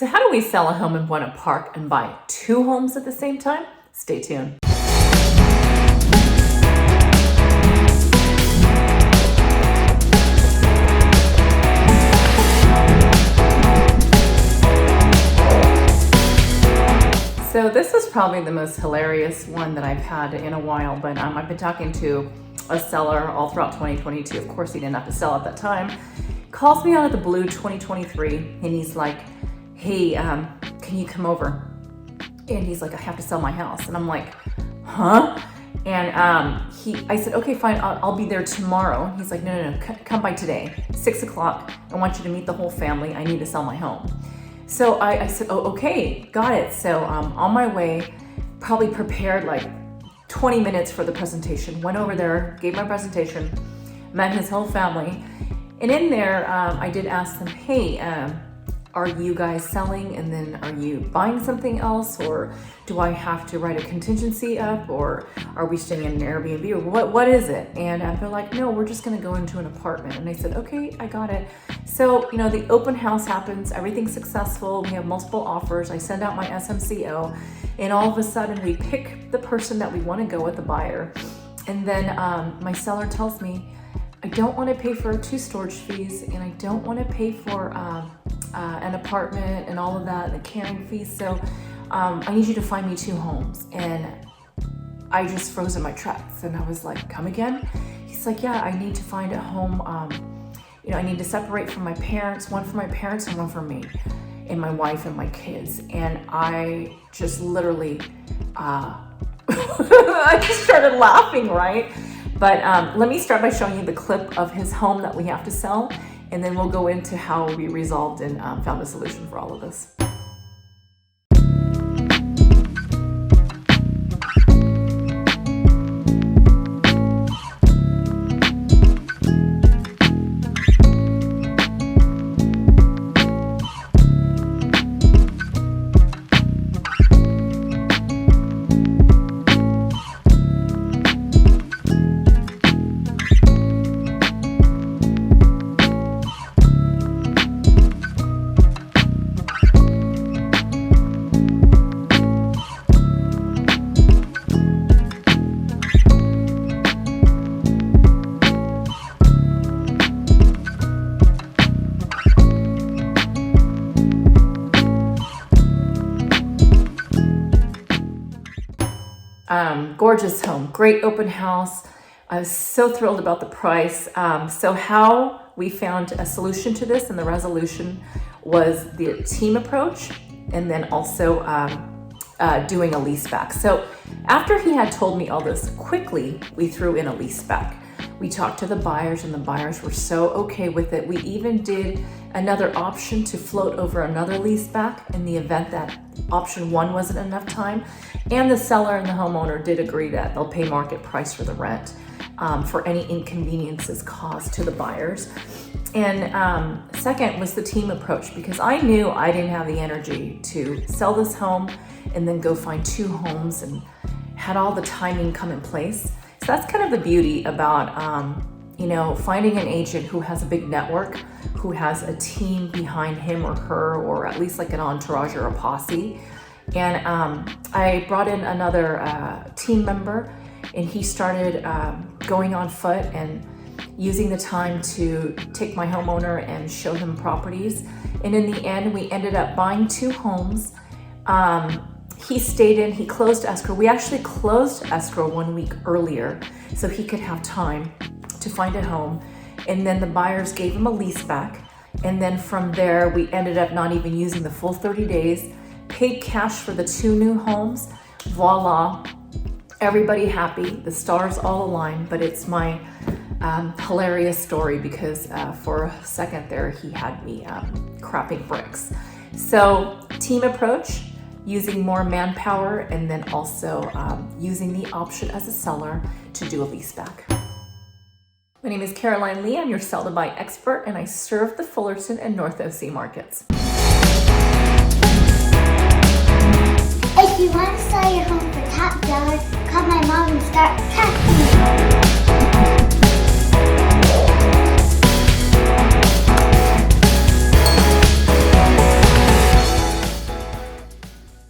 So how do we sell a home in Buena Park and buy 2 homes at the same time? Stay tuned. So this is probably the most hilarious one that I've had in a while, but I've been talking to a seller all throughout 2022. Of course, he didn't have to sell at that time. Calls me out of the blue 2023, and he's like, hey, can you come over? And he's like, I have to sell my house. And I'm like, huh? And I said, okay, fine, I'll be there tomorrow. He's like, no, come by today, 6 o'clock. I want you to meet the whole family. I need to sell my home. So I said, oh, okay, got it. So on my way, probably prepared like 20 minutes for the presentation, went over there, gave my presentation, met his whole family. And in there, I did ask them, hey, are you guys selling and then are you buying something else, or do I have to write a contingency up, or are we staying in an Airbnb, or what is it? And they're like, no, we're just gonna go into an apartment. And I said, okay, I got it. So, the open house happens, everything's successful, we have multiple offers, I send out my SMCO, and all of a sudden we pick the person that we wanna go with, the buyer. And then my seller tells me, I don't want to pay for 2 storage fees, and I don't want to pay for an apartment and all of that, and the carrying fees. So I need you to find me 2 homes. And I just froze in my tracks, and I was like, come again? He's like, yeah, I need to find a home. I need to separate from my parents, one for my parents and one for me and my wife and my kids. And I just literally, I just started laughing, right? But let me start by showing you the clip of his home that we have to sell, and then we'll go into how we resolved and found a solution for all of this. Gorgeous home, great open house. I was so thrilled about the price. So how we found a solution to this and the resolution was the team approach, and then also doing a lease back. So after he had told me all this, quickly we threw in a lease back. We talked to the buyers, and the buyers were so okay with it. We even did another option to float over another lease back in the event that option 1 wasn't enough time. And the seller and the homeowner did agree that they'll pay market price for the rent for any inconveniences caused to the buyers. And second was the team approach, because I knew I didn't have the energy to sell this home and then go find 2 homes and had all the timing come in place. So that's kind of the beauty about, finding an agent who has a big network, who has a team behind him or her, or at least like an entourage or a posse. And I brought in another team member, and he started going on foot and using the time to take my homeowner and show him properties. And in the end, we ended up buying 2 homes. He stayed in, he closed escrow. We actually closed escrow 1 week earlier so he could have time to find a home. And then the buyers gave him a lease back. And then from there, we ended up not even using the full 30 days, paid cash for the 2 new homes. Voila, everybody happy, the stars all aligned. But it's my hilarious story because for a second there, he had me crapping bricks. So team approach, using more manpower, and then also using the option as a seller to do a lease back. My name is Caroline Lee. I'm your sell to buy expert, and I serve the Fullerton and North OC markets. If you want to sell your home for top dollar, call my mom and start cashing.